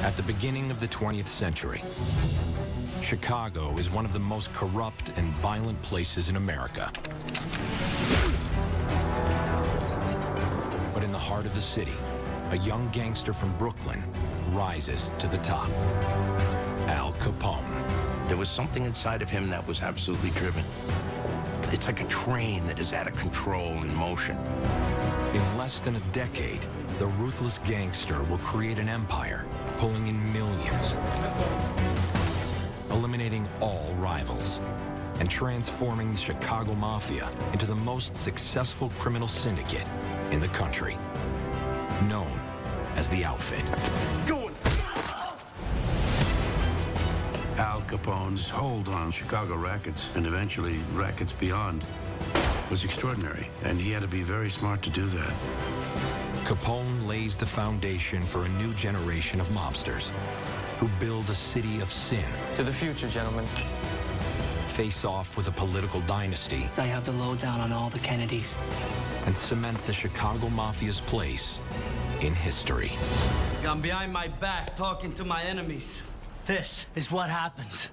At the beginning of the 20th century, Chicago is one of the most corrupt and violent places in America. But in the heart of the city, a young gangster from Brooklyn rises to the top. Al Capone. There was something inside of him that was absolutely driven. It's like a train that is out of control in motion. In less than a decade, the ruthless gangster will create an empire, pulling in millions, eliminating all rivals, and transforming the Chicago Mafia into the most successful criminal syndicate in the country, known as the Outfit. Going! Al Capone's hold on Chicago rackets, and eventually rackets beyond, was extraordinary, and he had to be very smart to do that. Capone lays the foundation for a new generation of mobsters who build a city of sin. To the future, gentlemen. Face off with a political dynasty. I have the lowdown on all the Kennedys. And cement the Chicago Mafia's place in history. I'm behind my back talking to my enemies. This is what happens.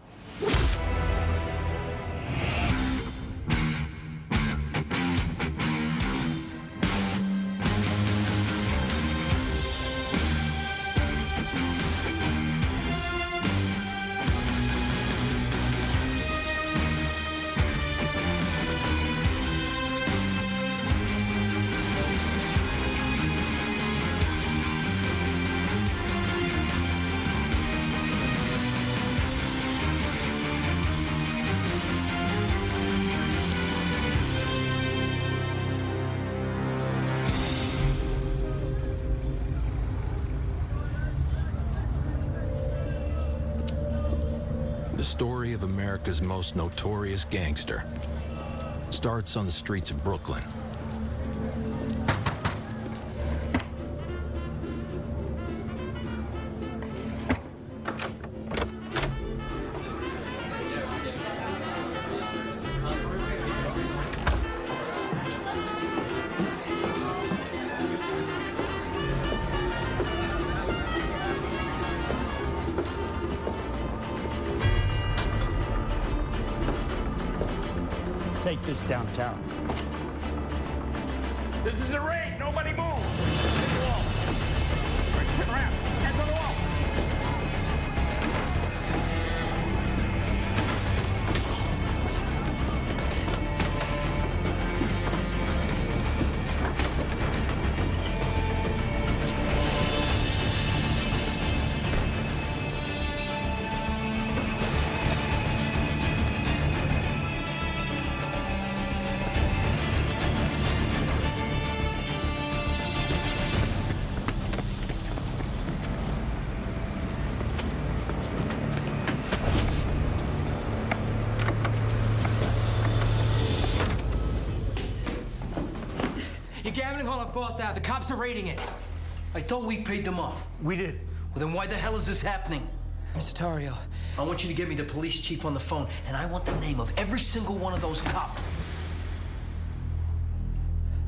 The story of America's most notorious gangster starts on the streets of Brooklyn. Take this downtown. This is a raid! Nobody move! Hit the wall! Turn around! Hands on the wall! You're gambling hall on 4th Ave. The cops are raiding it. I thought we paid them off. We did. Well, then why the hell is this happening? Mr. Torrio. I want you to get me the police chief on the phone, and I want the name of every single one of those cops.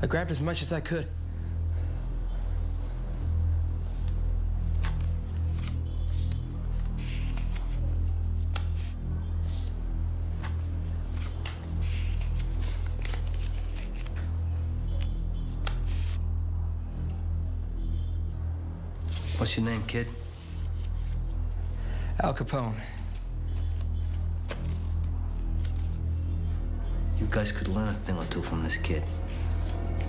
I grabbed as much as I could. What's your name, kid? Al Capone. You guys could learn a thing or two from this kid.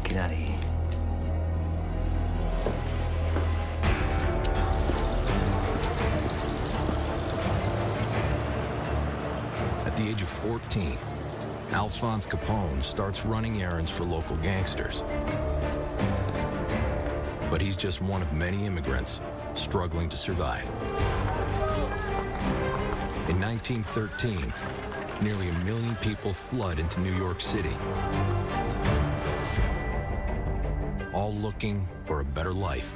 Get out of here. At the age of 14, Alphonse Capone starts running errands for local gangsters. But he's just one of many immigrants struggling to survive. In 1913, nearly 1 million people flood into New York City, all looking for a better life.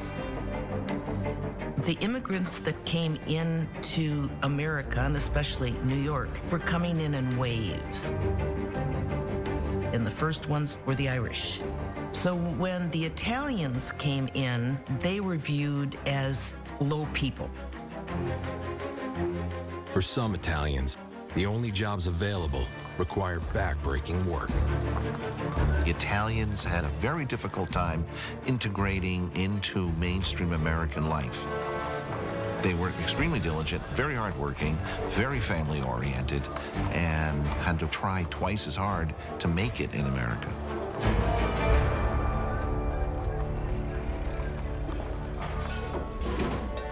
The immigrants that came into America, and especially New York, were coming in waves. And the first ones were the Irish. So when the Italians came in, they were viewed as low people. For some Italians, the only jobs available require backbreaking work. The Italians had a very difficult time integrating into mainstream American life. They were extremely diligent, very hardworking, very family-oriented, and had to try twice as hard to make it in America.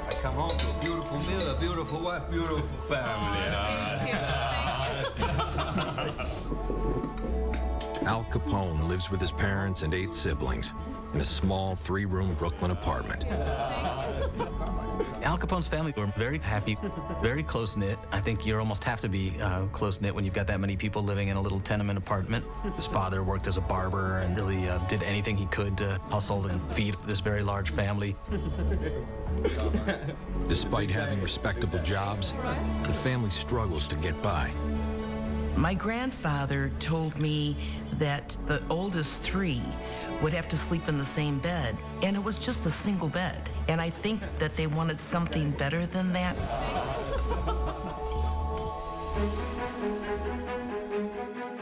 I come home to a beautiful meal, a beautiful wife, beautiful family. Al Capone lives with his parents and 8 siblings in a small 3-room Brooklyn apartment. Al Capone's family were very happy, very close-knit. I think you almost have to be close-knit when you've got that many people living in a little tenement apartment. His father worked as a barber and really did anything he could to hustle and feed this very large family. Despite having respectable jobs, the family struggles to get by. My grandfather told me that the oldest 3 would have to sleep in the same bed, and it was just a single bed. And I think that they wanted something better than that.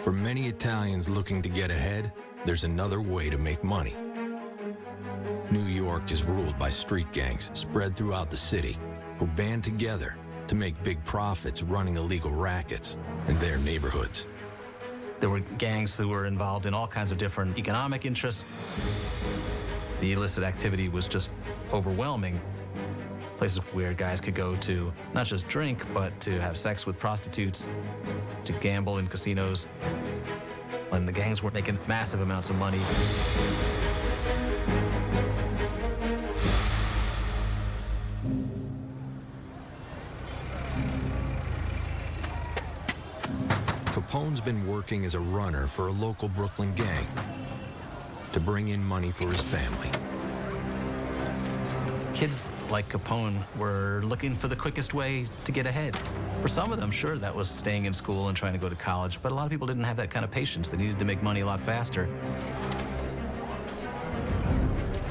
For many Italians looking to get ahead, there's another way to make money. New York is ruled by street gangs spread throughout the city who band together to make big profits running illegal rackets in their neighborhoods. There were gangs who were involved in all kinds of different economic interests. The illicit activity was just overwhelming. Places where guys could go to not just drink, but to have sex with prostitutes, to gamble in casinos. And the gangs were making massive amounts of money. Capone's been working as a runner for a local Brooklyn gang to bring in money for his family. Kids like Capone were looking for the quickest way to get ahead. For some of them, sure, that was staying in school and trying to go to college, but a lot of people didn't have that kind of patience. They needed to make money a lot faster.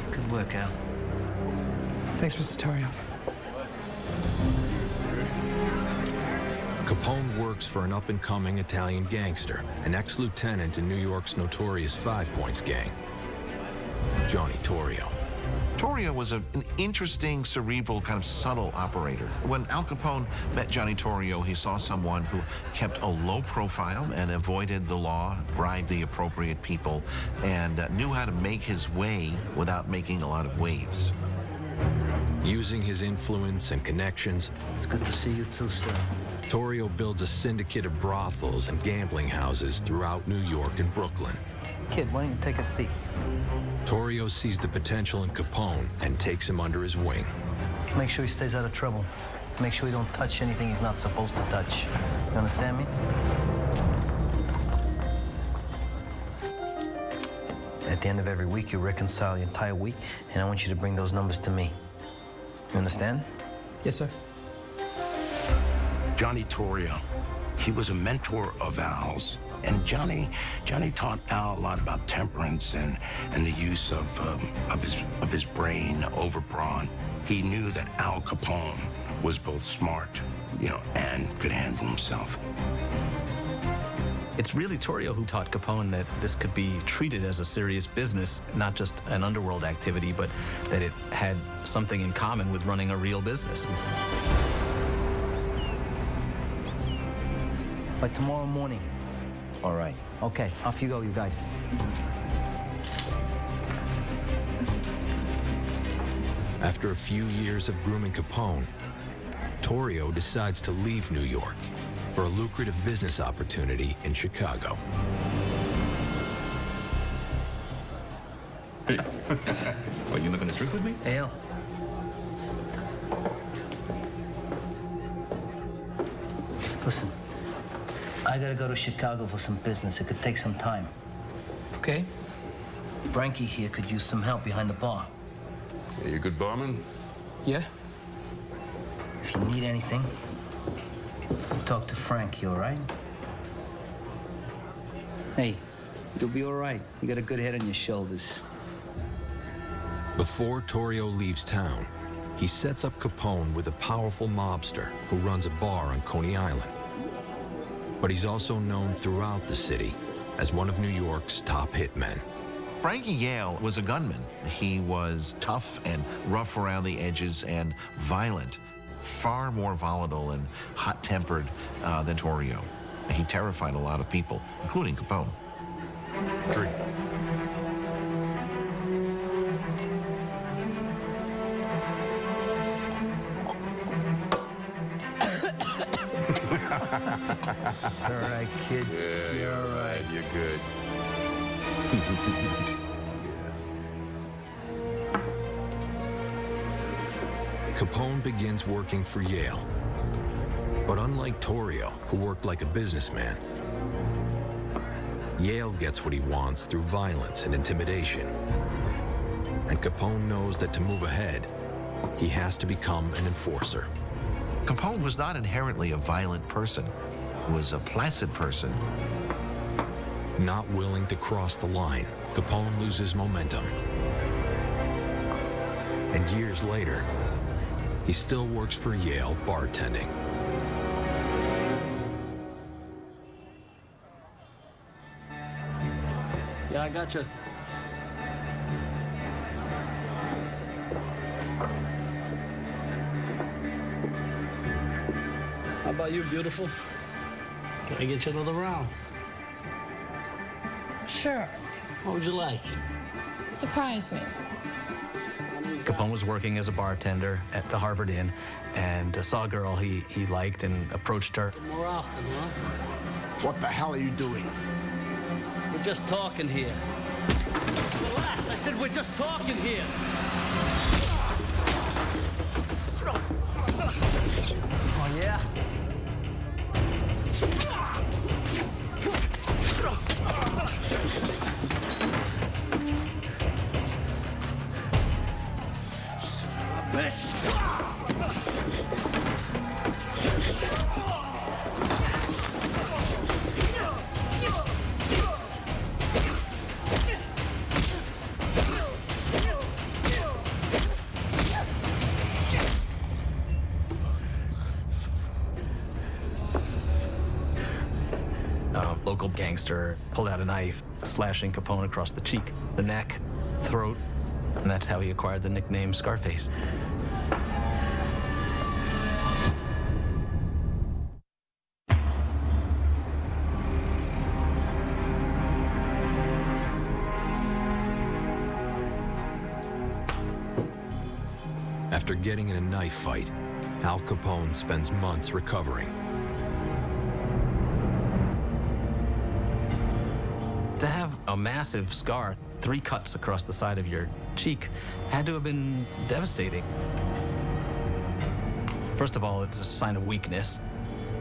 Good work, Al. Thanks, Mr. Torrio. Capone works for an up-and-coming Italian gangster, an ex-lieutenant in New York's notorious 5 Points gang, Johnny Torrio. Torrio was an interesting, cerebral, kind of subtle operator. When Al Capone met Johnny Torrio, he saw someone who kept a low profile and avoided the law, bribed the appropriate people, and knew how to make his way without making a lot of waves. Using his influence and connections, It's good to see you too, sir. Torrio builds a syndicate of brothels and gambling houses throughout New York and Brooklyn. Kid, why don't you take a seat? Torrio sees the potential in Capone and takes him under his wing. Make sure he stays out of trouble. Make sure he don't touch anything he's not supposed to touch. You understand me? At the end of every week, you reconcile the entire week, and I want you to bring those numbers to me. You understand? Yes, sir. Johnny Torrio, he was a mentor of Al's. And Johnny taught Al a lot about temperance and the use of his brain over brawn. He knew that Al Capone was both smart, and could handle himself. It's really Torrio who taught Capone that this could be treated as a serious business, not just an underworld activity, but that it had something in common with running a real business. By tomorrow morning. All right. Okay, off you go, you guys. After a few years of grooming Capone, Torrio decides to leave New York for a lucrative business opportunity in Chicago. Hey, are you not going to drink with me? Hey, Al. Listen, I gotta go to Chicago for some business. It could take some time. Okay. Frankie here could use some help behind the bar. Yeah, you a good barman? Yeah? If you need anything, talk to Frank, you all right? Hey, you'll be all right. You got a good head on your shoulders. Before Torrio leaves town, he sets up Capone with a powerful mobster who runs a bar on Coney Island. But he's also known throughout the city as one of New York's top hitmen. Frankie Yale was a gunman. He was tough and rough around the edges and violent, far more volatile and hot-tempered than Torrio. He terrified a lot of people, including Capone. Drink. All right, kid. Yeah, you're all right. You're good. Capone begins working for Yale. But unlike Torrio, who worked like a businessman, Yale gets what he wants through violence and intimidation. And Capone knows that to move ahead, he has to become an enforcer. Capone was not inherently a violent person. He was a placid person. Not willing to cross the line, Capone loses momentum. And years later, he still works for Yale bartending. Yeah, I got you. How about you, beautiful? Can I get you another round? Sure. What would you like? Surprise me. Capone was working as a bartender at the Harvard Inn and saw a girl he liked and approached her. More often, huh? What the hell are you doing? We're just talking here. Relax, I said we're just talking here. Oh, yeah? Local gangster pulled out a knife, slashing Capone across the cheek, the neck, throat, and that's how he acquired the nickname Scarface. After getting in a knife fight, Al Capone spends months recovering. To have a massive scar, 3 cuts across the side of your cheek, had to have been devastating. First of all, it's a sign of weakness.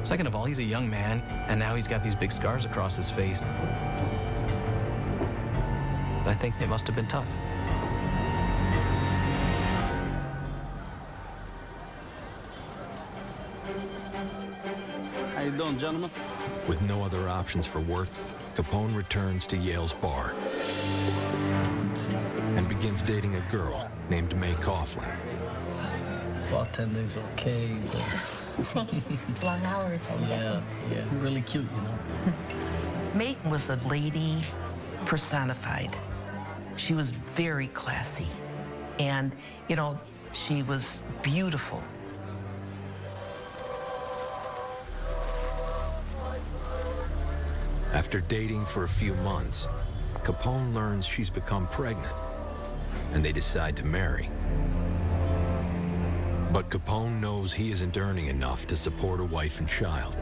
Second of all, he's a young man, and now he's got these big scars across his face. I think it must have been tough. How you doing, gentlemen? With no other options for work, Capone returns to Yale's bar and begins dating a girl named May Coughlin. Bartending's okay. Long hours, I'm guessing. Yeah, really cute, you know. May was a lady personified. She was very classy. And, you know, she was beautiful. After dating for a few months, Capone learns she's become pregnant, and they decide to marry. But Capone knows he isn't earning enough to support a wife and child.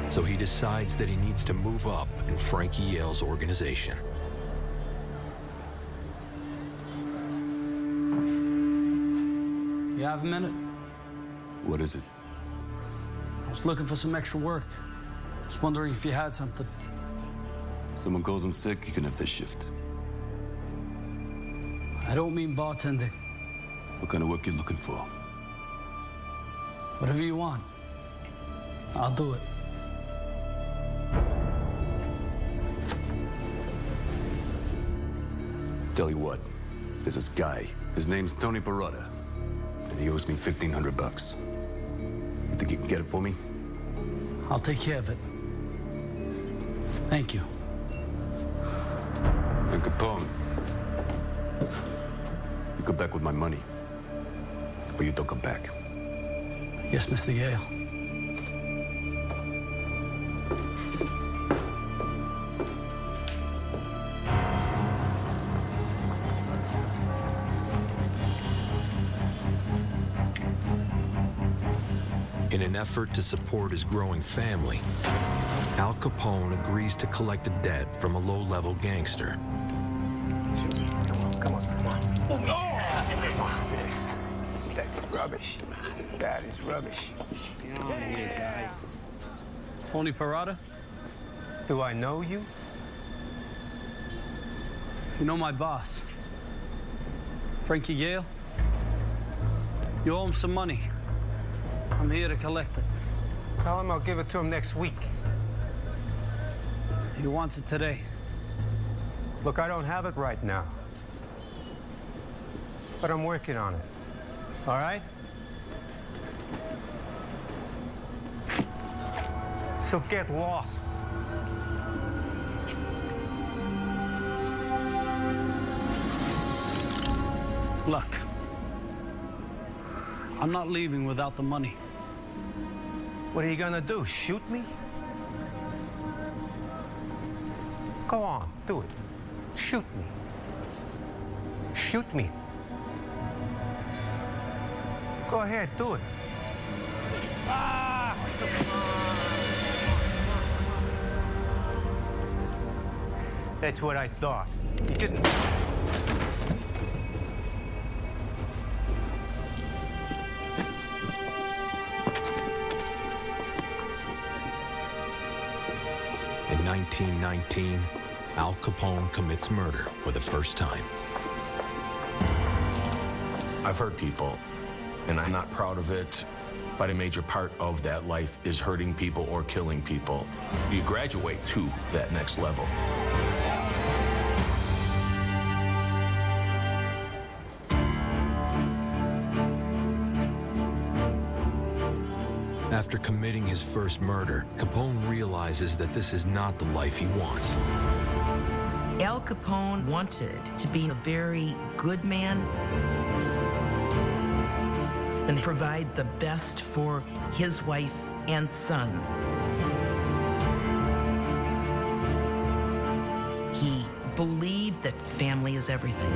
So he decides that he needs to move up in Frankie Yale's organization. You have a minute? What is it? I was looking for some extra work. Just wondering if you had something. Someone calls in sick, you can have this shift. I don't mean bartending. What kind of work you looking for? Whatever you want. I'll do it. Tell you what, There's this guy. His name's Tony Parada. And he owes me $1,500. You think you can get it for me? I'll take care of it. Thank you. And Capone, you come back with my money, or you don't come back. Yes, Mr. Gale. In an effort to support his growing family, Al Capone agrees to collect a debt from a low-level gangster. Come on. That's rubbish. That is rubbish. Get on here, guy. Tony Parada? Do I know you? You know my boss, Frankie Gale? You owe him some money. I'm here to collect it. Tell him I'll give it to him next week. He wants it today. Look, I don't have it right now. But I'm working on it. All right? So get lost. Look, I'm not leaving without the money. What are you gonna do, shoot me? Go on, do it. Shoot me. Shoot me. Go ahead, do it. That's what I thought. You couldn't... In 1919, Al Capone commits murder for the first time. I've hurt people, and I'm not proud of it, but a major part of that life is hurting people or killing people. You graduate to that next level. After committing his first murder, Capone realizes that this is not the life he wants. Al Capone wanted to be a very good man and provide the best for his wife and son. He believed that family is everything.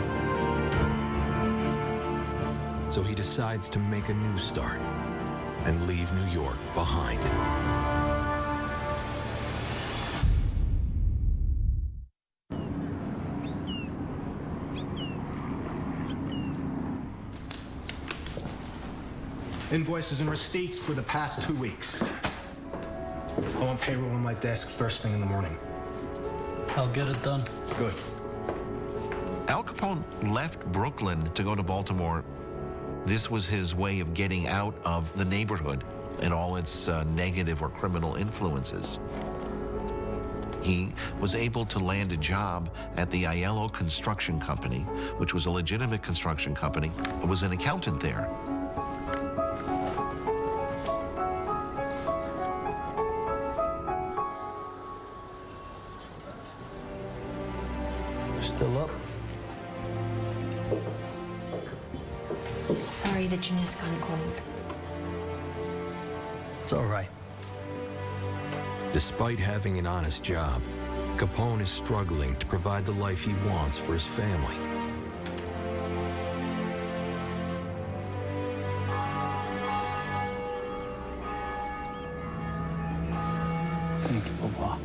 So he decides to make a new start and leave New York behind. Invoices and receipts for the past 2 weeks. I want payroll on my desk first thing in the morning. I'll get it done. Good. Al Capone left Brooklyn to go to Baltimore. This was his way of getting out of the neighborhood and all its negative or criminal influences. He was able to land a job at the Aiello Construction Company, which was a legitimate construction company. He was an accountant there. Still up? Sorry the gin has gone cold. It's all right. Despite having an honest job, Capone is struggling to provide the life he wants for his family. Thank you, Papa.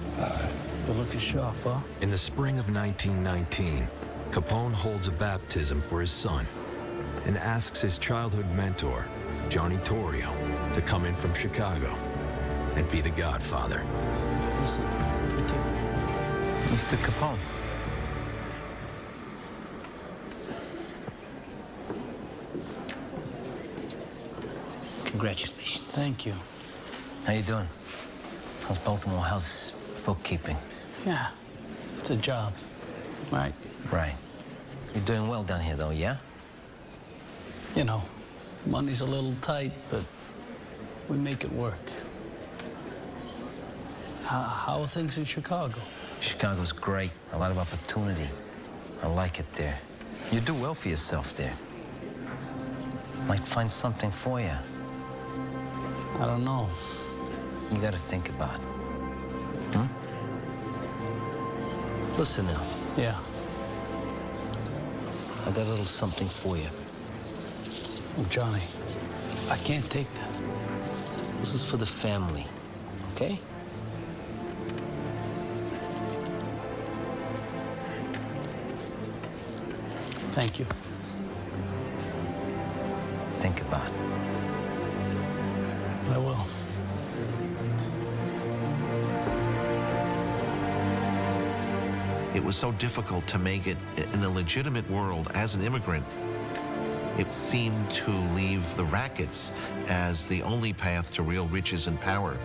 You're looking sharp, huh? In the spring of 1919, Capone holds a baptism for his son and asks his childhood mentor, Johnny Torrio, to come in from Chicago and be the godfather. Listen, Mr. Capone. Congratulations. Thank you. How you doing? How's Baltimore? How's bookkeeping? Yeah, it's a job, right? Right. You're doing well down here, though, yeah? You know, money's a little tight, but we make it work. How are things in Chicago? Chicago's great. A lot of opportunity. I like it there. You do well for yourself there. Might find something for you. I don't know. You gotta think about it. Listen now. Yeah. I got a little something for you. Oh, Johnny, I can't take that. This is for the family, okay? Thank you. Think about it. I will. It was so difficult to make it in the legitimate world as an immigrant. It seemed to leave the rackets as the only path to real riches and power.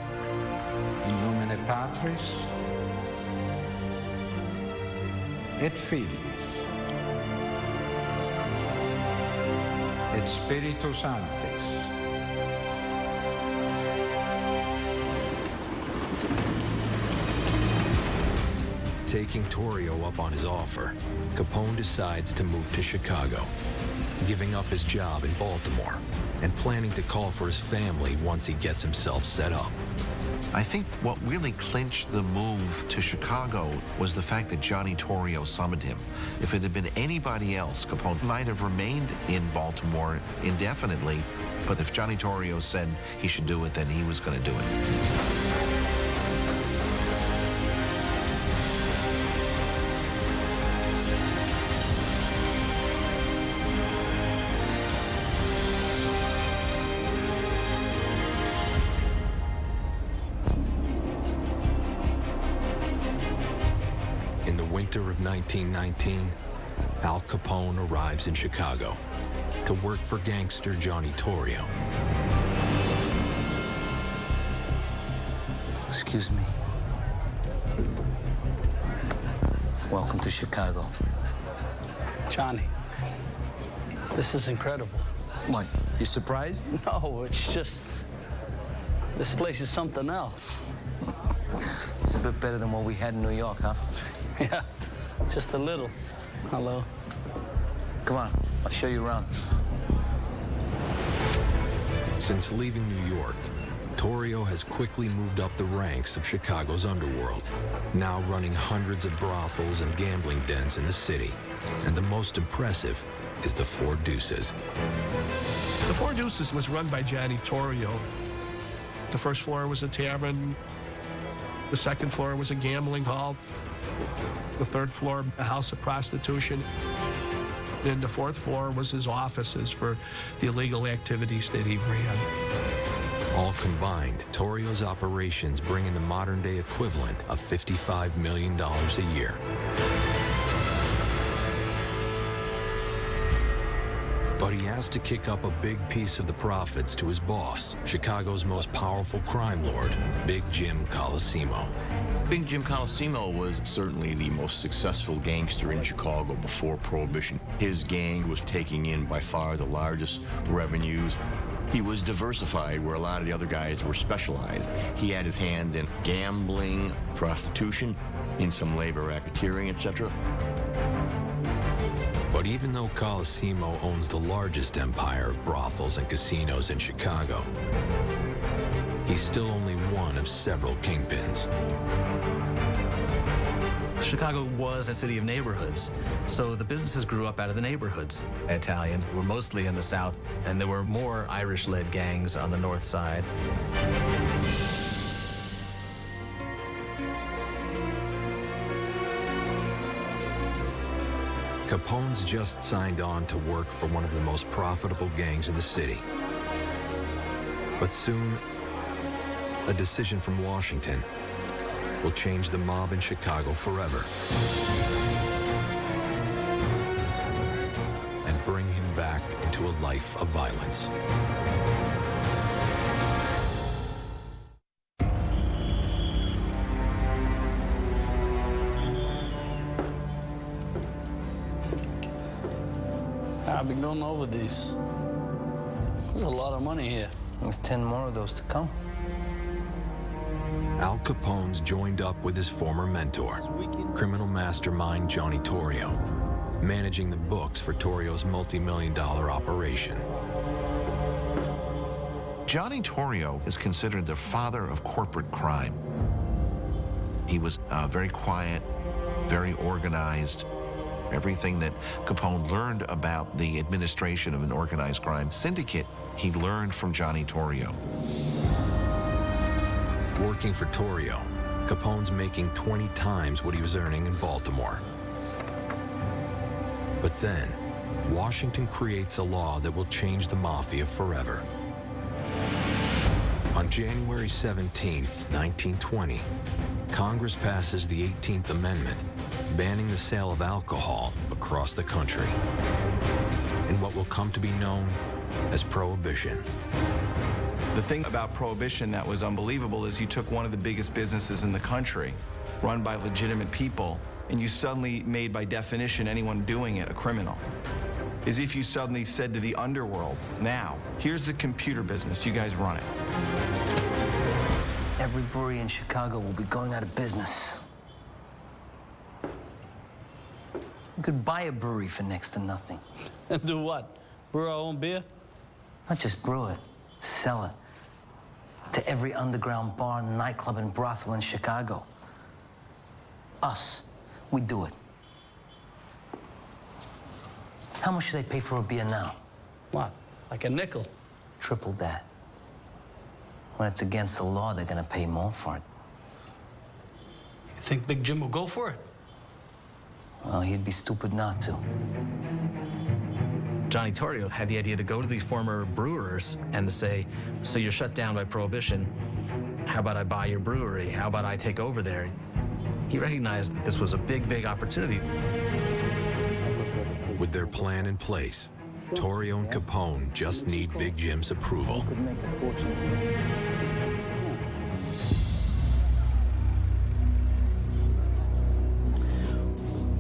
In nomine Patris et Filius et Spiritus Sanctis. Taking Torrio up on his offer, Capone decides to move to Chicago, giving up his job in Baltimore and planning to call for his family once he gets himself set up. I think what really clinched the move to Chicago was the fact that Johnny Torrio summoned him. If it had been anybody else, Capone might have remained in Baltimore indefinitely, but if Johnny Torrio said he should do it, then he was going to do it. In the winter of 1919, Al Capone arrives in Chicago to work for gangster Johnny Torrio. Excuse me. Welcome to Chicago. Johnny, this is incredible. What, you surprised? No, it's just, this place is something else. It's a bit better than what we had in New York, huh? Yeah, just a little. Hello. Come on, I'll show you around. Since leaving New York, Torrio has quickly moved up the ranks of Chicago's underworld, now running hundreds of brothels and gambling dens in the city. And the most impressive is the Four Deuces. The Four Deuces was run by Johnny Torrio. The first floor was a tavern. The second floor was a gambling hall. The third floor, a house of prostitution. And the fourth floor was his offices for the illegal activities that he ran. All combined, Torrio's operations bring in the modern-day equivalent of $55 million a year. But he has to kick up a big piece of the profits to his boss, Chicago's most powerful crime lord, Big Jim Colosimo. Big Jim Colosimo was certainly the most successful gangster in Chicago before Prohibition. His gang was taking in by far the largest revenues. He was diversified where a lot of the other guys were specialized. He had his hand in gambling, prostitution, in some labor racketeering, etc. But even though Colosimo owns the largest empire of brothels and casinos in Chicago, he's still only one of several kingpins. Chicago was a city of neighborhoods, so the businesses grew up out of the neighborhoods. Italians were mostly in the South, and there were more Irish-led gangs on the North Side. Capone's just signed on to work for one of the most profitable gangs in the city. But soon, a decision from Washington will change the mob in Chicago forever and bring him back into a life of violence. I've been going over these. There's a lot of money here. There's 10 more of those to come. Al Capone's joined up with his former mentor, criminal mastermind Johnny Torrio, managing the books for Torrio's multi-million-dollar operation. Johnny Torrio is considered the father of corporate crime. He was very quiet, very organized. Everything that Capone learned about the administration of an organized crime syndicate, he learned from Johnny Torrio. Working for Torrio, Capone's making 20 times what he was earning in Baltimore. But then, Washington creates a law that will change the mafia forever. On January 17, 1920, Congress passes the 18th Amendment, banning the sale of alcohol across the country in what will come to be known as Prohibition. The thing about Prohibition that was unbelievable is you took one of the biggest businesses in the country, run by legitimate people, and you suddenly made, by definition, anyone doing it a criminal. As if you suddenly said to the underworld, now, here's the computer business, you guys run it. Every brewery in Chicago will be going out of business. You could buy a brewery for next to nothing. And do what? Brew our own beer? Not just brew it, sell it. To every underground bar, nightclub, and brothel in Chicago. Us, we do it. How much do they pay for a beer now? What, like a nickel? Triple that. When it's against the law, they're gonna pay more for it. You think Big Jim will go for it? Well, he'd be stupid not to. Johnny Torrio had the idea to go to these former brewers and to say, so you're shut down by Prohibition. How about I buy your brewery? How about I take over there? He recognized this was a big, big opportunity. With their plan in place, Torrio and Capone just need Big Jim's approval.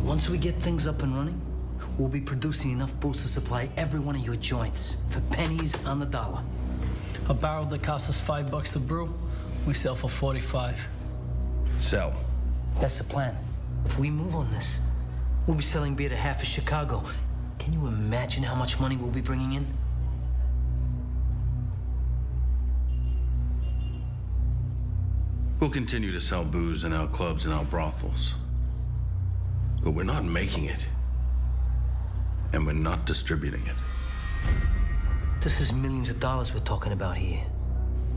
Once we get things up and running, we'll be producing enough booze to supply every one of your joints for pennies on the dollar. A barrel that costs us $5 to brew, we sell for 45. Sell. That's the plan. If we move on this, we'll be selling beer to half of Chicago. Can you imagine how much money we'll be bringing in? We'll continue to sell booze in our clubs and our brothels. But we're not making it. And we're not distributing it. This is millions of dollars we're talking about here.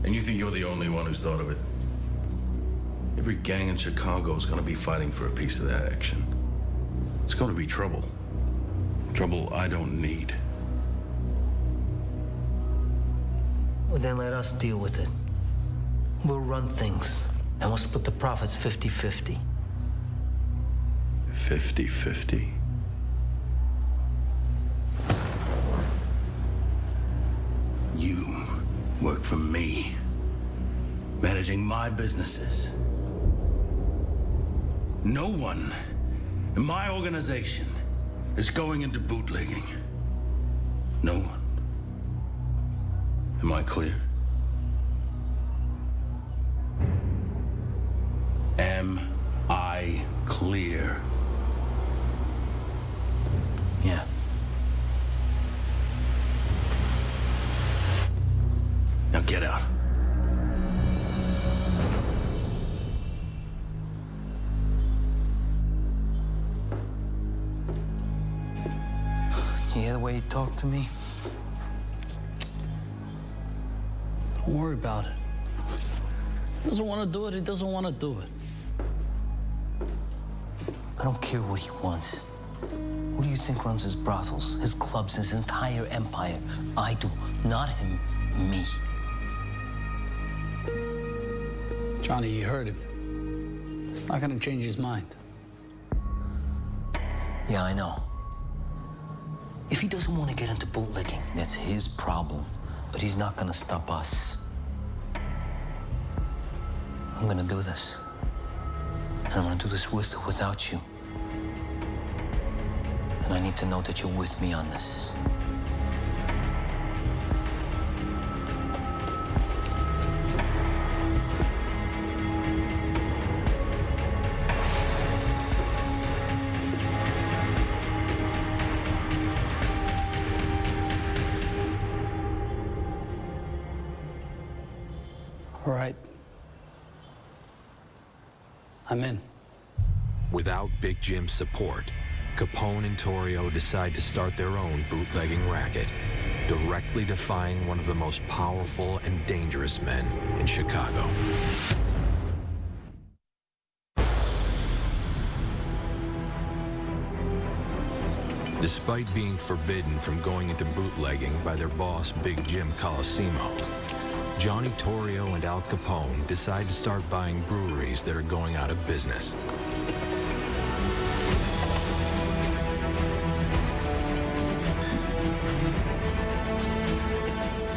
And you think you're the only one who's thought of it? Every gang in Chicago is going to be fighting for a piece of that action. It's going to be trouble. Trouble I don't need. Well, then let us deal with it. We'll run things, and we'll split the profits 50-50. 50-50. You work for me, managing my businesses. No one in my organization is going into bootlegging. No one. Am I clear? Am I clear? Yeah. Now get out. You hear the way he talked to me? Don't worry about it. He doesn't want to do it, he doesn't want to do it. I don't care what he wants. Who do you think runs his brothels, his clubs, his entire empire? I do, not him, me. Johnny, you heard him. It's not going to change his mind. Yeah, I know. If he doesn't want to get into bootlegging, that's his problem. But he's not going to stop us. I'm going to do this. And I'm going to do this with or without you. And I need to know that you're with me on this. All right. I'm in. Without Big Jim's support, Capone and Torrio decide to start their own bootlegging racket, directly defying one of the most powerful and dangerous men in Chicago. Despite being forbidden from going into bootlegging by their boss, Big Jim Colosimo, Johnny Torrio and Al Capone decide to start buying breweries that are going out of business.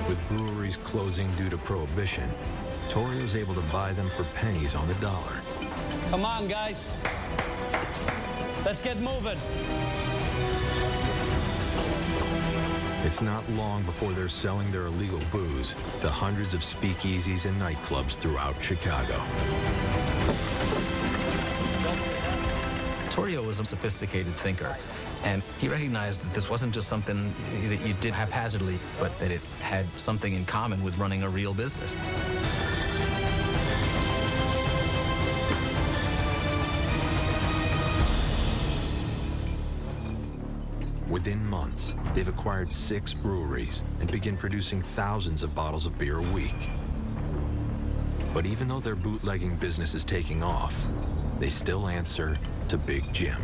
With breweries closing due to prohibition, Torrio's able to buy them for pennies on the dollar. Come on, guys. Let's get moving. It's not long before they're selling their illegal booze to hundreds of speakeasies and nightclubs throughout Chicago. Torrio was a sophisticated thinker, and he recognized that this wasn't just something that you did haphazardly, but that it had something in common with running a real business. Within months, they've acquired 6 breweries and begin producing thousands of bottles of beer a week. But even though their bootlegging business is taking off, they still answer to Big Jim.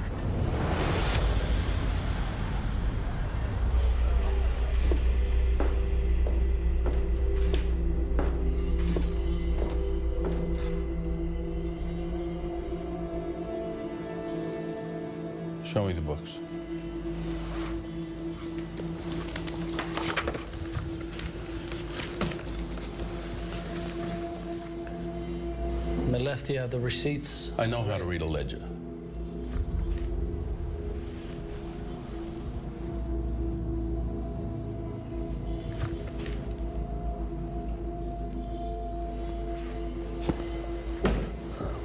Show me the books. On the left, you have the receipts. I know how to read a ledger.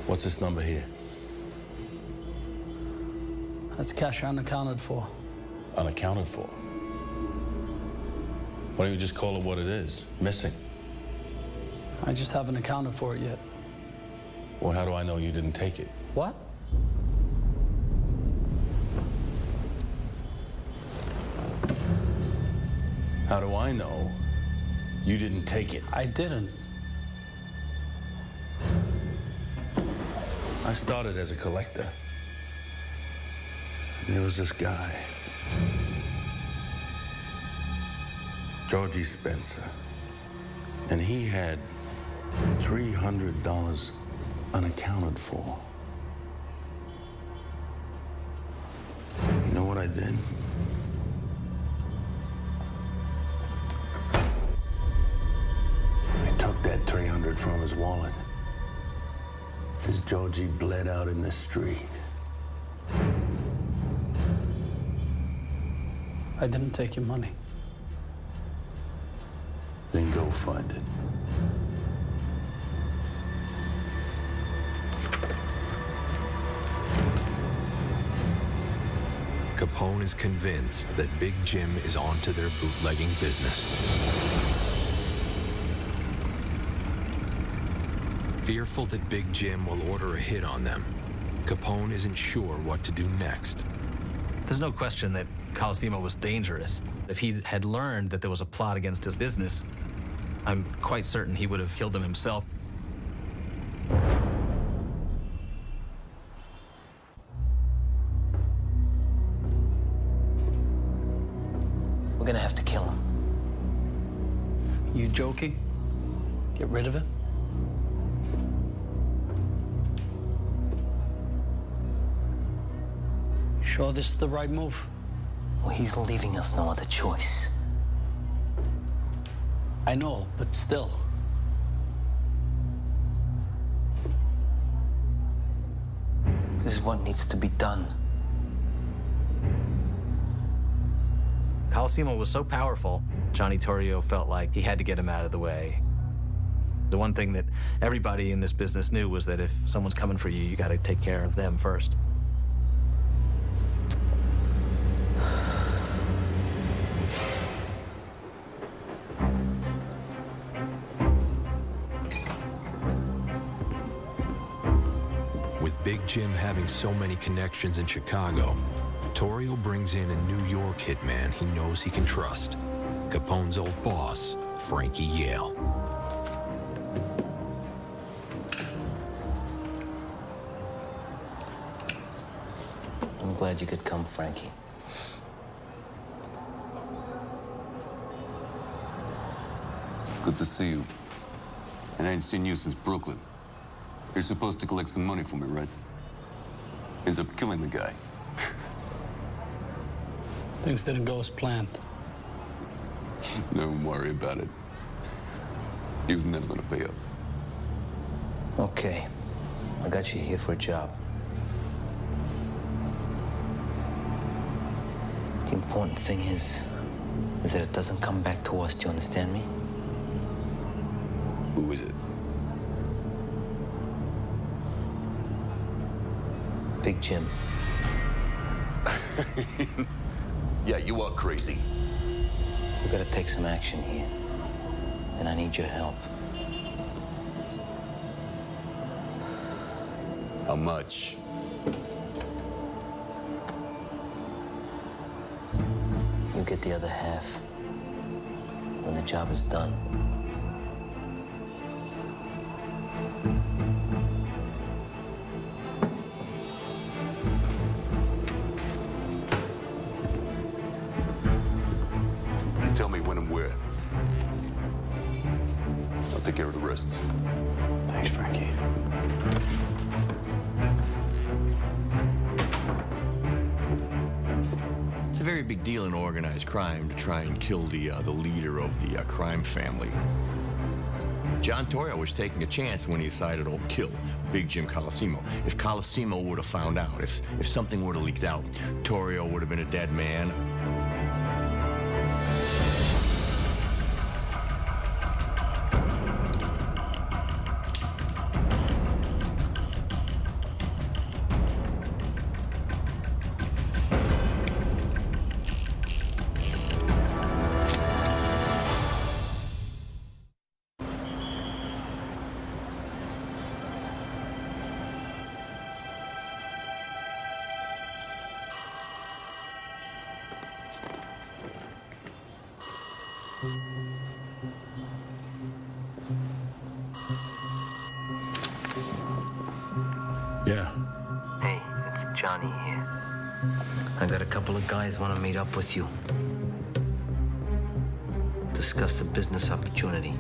What's this number here? That's cash unaccounted for. Unaccounted for? Why don't you just call it what it is? Missing. I just haven't accounted for it yet. Well, how do I know you didn't take it? What? How do I know you didn't take it? I didn't. I started as a collector. There was this guy, Georgie Spencer, and he had $300 unaccounted for. You know what I did? I took that 300 from his wallet as Georgie bled out in the street. I didn't take your money. Then go find it. Capone is convinced that Big Jim is onto their bootlegging business. Fearful that Big Jim will order a hit on them, Capone isn't sure what to do next. There's no question that Colosimo was dangerous. If he had learned that there was a plot against his business, I'm quite certain he would have killed him himself. We're gonna have to kill him. You joking? Get rid of it? You sure this is the right move? Well, he's leaving us no other choice. I know, but still. This is what needs to be done. Colosimo was so powerful, Johnny Torrio felt like he had to get him out of the way. The one thing that everybody in this business knew was that if someone's coming for you, you got to take care of them first. With Big Jim having so many connections in Chicago, Torrio brings in a New York hitman he knows he can trust, Capone's old boss, Frankie Yale. I'm glad you could come, Frankie. It's good to see you. And I ain't seen you since Brooklyn. You're supposed to collect some money for me, right? Ends up killing the guy. Things didn't go as planned. Don't worry about it. He was never gonna pay up. Okay, I got you here for a job. The important thing is that it doesn't come back to us. Do you understand me? Who is it? Big Jim. Yeah, you are crazy. We gotta take some action here, and I need your help. How much? You get the other half when the job is done. Tell me when and where. I'll take care of the rest. Thanks, Frankie. It's a very big deal in organized crime to try and kill the leader of the crime family. John Torrio was taking a chance when he decided to kill Big Jim Colosimo. If Colosimo would have found out, if something would have leaked out, Torrio would have been a dead man. Yeah. Hey, it's Johnny here. I got a couple of guys want to meet up with you. Discuss a business opportunity.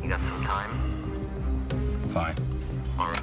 You got some time? Fine. All right.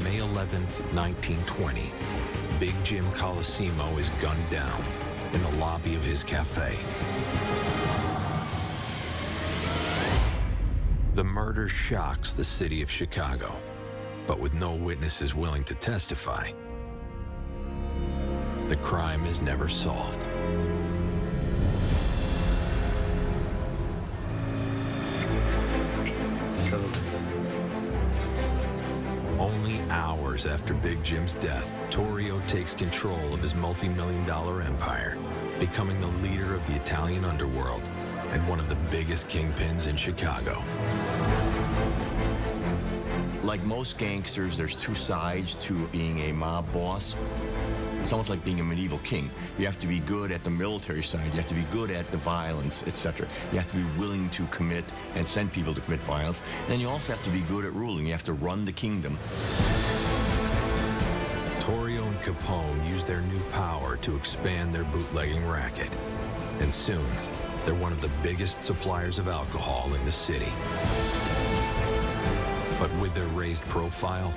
May 11th, 1920, Big Jim Colosimo is gunned down in the lobby of his cafe. The murder shocks the city of Chicago, but with no witnesses willing to testify, the crime is never solved. hours after Big Jim's death, Torrio takes control of his multi-million-dollar empire, becoming the leader of the Italian underworld and one of the biggest kingpins in Chicago. Like most gangsters, there's two sides to being a mob boss. It's almost like being a medieval king. You have to be good at the military side. You have to be good at the violence, etc. You have to be willing to commit and send people to commit violence. And then you also have to be good at ruling. You have to run the kingdom. Torrio and Capone use their new power to expand their bootlegging racket. And soon, they're one of the biggest suppliers of alcohol in the city. But with their raised profile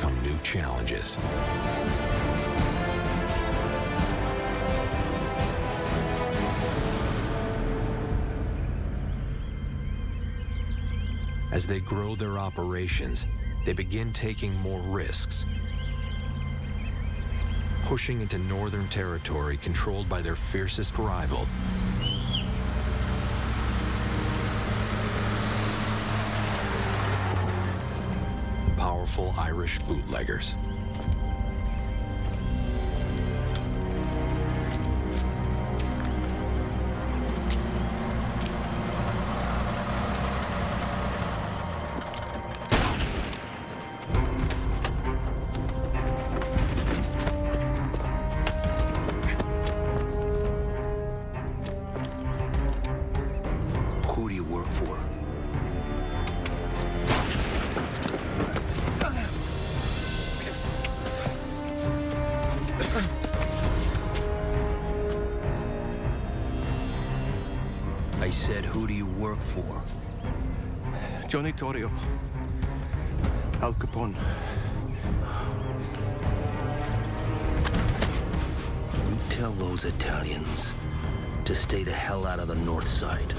come new challenges. As they grow their operations, they begin taking more risks, pushing into northern territory controlled by their fiercest rival, powerful Irish bootleggers. Who do you work for? I said, who do you work for? Johnny Torrio. Al Capone. You tell those Italians to stay the hell out of the north side.